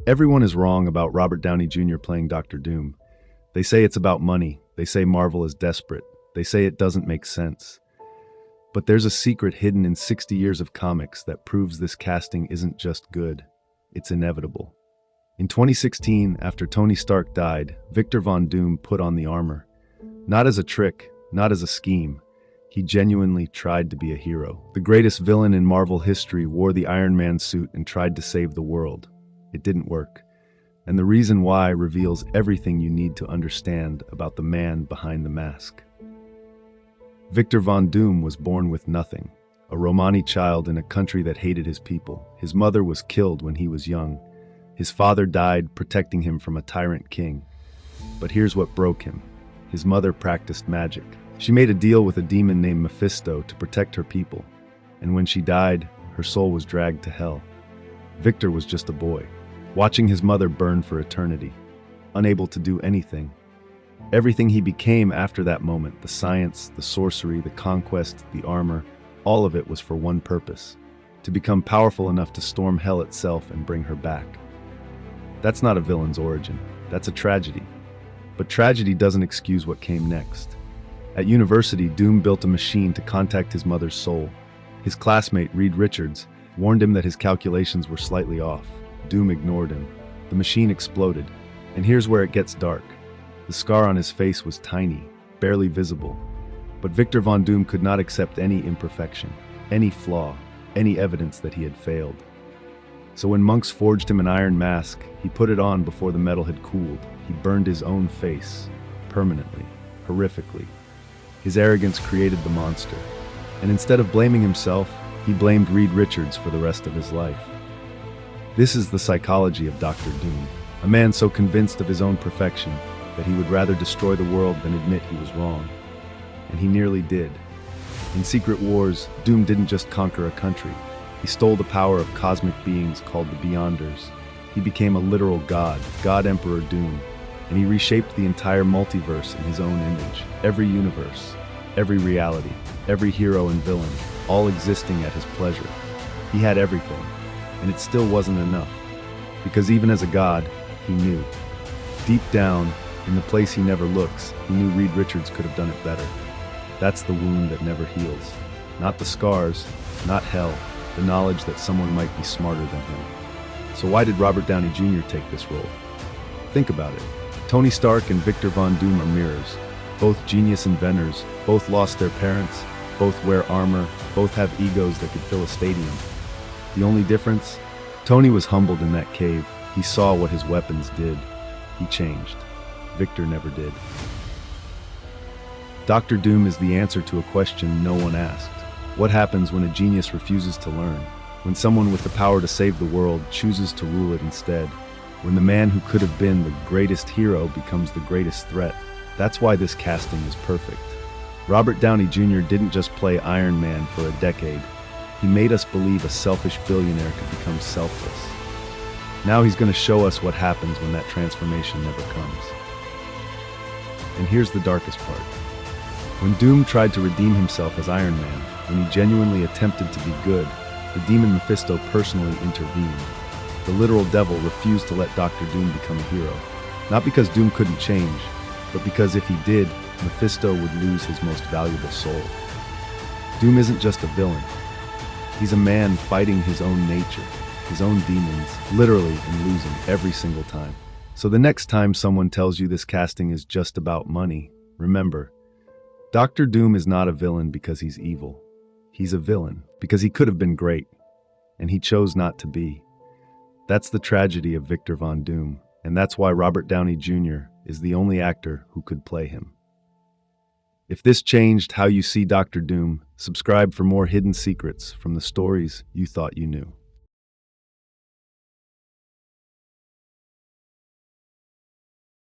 Everyone is wrong about Robert Downey Jr. playing Doctor Doom. They say it's about money. They say Marvel is desperate. They say it doesn't make sense. But there's a secret hidden in 60 years of comics that proves this casting isn't just good, it's inevitable. In 2016, after Tony Stark died, Victor Von Doom put on the armor. Not as a trick, not as a scheme. He genuinely tried to be a hero. The greatest villain in Marvel history wore the Iron Man suit and tried to save the world. It didn't work. And the reason why reveals everything you need to understand about the man behind the mask. Victor Von Doom was born with nothing, a Romani child in a country that hated his people. His mother was killed when he was young. His father died protecting him from a tyrant king. But here's what broke him. His mother practiced magic. She made a deal with a demon named Mephisto to protect her people. And when she died, her soul was dragged to hell. Victor was just a boy, watching his mother burn for eternity, unable to do anything. Everything he became after that moment, the science, the sorcery, the conquest, the armor, all of it was for one purpose: to become powerful enough to storm hell itself and bring her back. That's not a villain's origin, that's a tragedy. But tragedy doesn't excuse what came next. At university, Doom built a machine to contact his mother's soul. His classmate, Reed Richards, warned him that his calculations were slightly off. Doom ignored him. The machine exploded. And here's where it gets dark. The scar on his face was tiny, barely visible. But Victor Von Doom could not accept any imperfection, any flaw, any evidence that he had failed. So when monks forged him an iron mask, he put it on before the metal had cooled. He burned his own face, permanently, horrifically. His arrogance created the monster. And instead of blaming himself, he blamed Reed Richards for the rest of his life. This is the psychology of Dr. Doom, a man so convinced of his own perfection that he would rather destroy the world than admit he was wrong. And he nearly did. In Secret Wars, Doom didn't just conquer a country. He stole the power of cosmic beings called the Beyonders. He became a literal god, God Emperor Doom, and he reshaped the entire multiverse in his own image. Every universe, every reality, every hero and villain, all existing at his pleasure. He had everything, and it still wasn't enough. Because even as a god, he knew. Deep down, in the place he never looks, he knew Reed Richards could have done it better. That's the wound that never heals. Not the scars, not hell, the knowledge that someone might be smarter than him. So why did Robert Downey Jr. take this role? Think about it. Tony Stark and Victor Von Doom are mirrors. Both genius inventors, both lost their parents, both wear armor, both have egos that could fill a stadium. The only difference? Tony was humbled in that cave. He saw what his weapons did. He changed. Victor never did. Dr. Doom is the answer to a question no one asked. What happens when a genius refuses to learn? When someone with the power to save the world chooses to rule it instead? When the man who could have been the greatest hero becomes the greatest threat? That's why this casting is perfect. Robert Downey Jr. didn't just play Iron Man for a decade. He made us believe a selfish billionaire could become selfless. Now he's going to show us what happens when that transformation never comes. And here's the darkest part. When Doom tried to redeem himself as Iron Man, when he genuinely attempted to be good, the demon Mephisto personally intervened. The literal devil refused to let Dr. Doom become a hero. Not because Doom couldn't change, but because if he did, Mephisto would lose his most valuable soul. Doom isn't just a villain. He's a man fighting his own nature, his own demons, literally, and losing every single time. So the next time someone tells you this casting is just about money, remember, Dr. Doom is not a villain because he's evil. He's a villain because he could have been great, and he chose not to be. That's the tragedy of Victor Von Doom, and that's why Robert Downey Jr. is the only actor who could play him. If this changed how you see Dr. Doom, subscribe for more hidden secrets from the stories you thought you knew.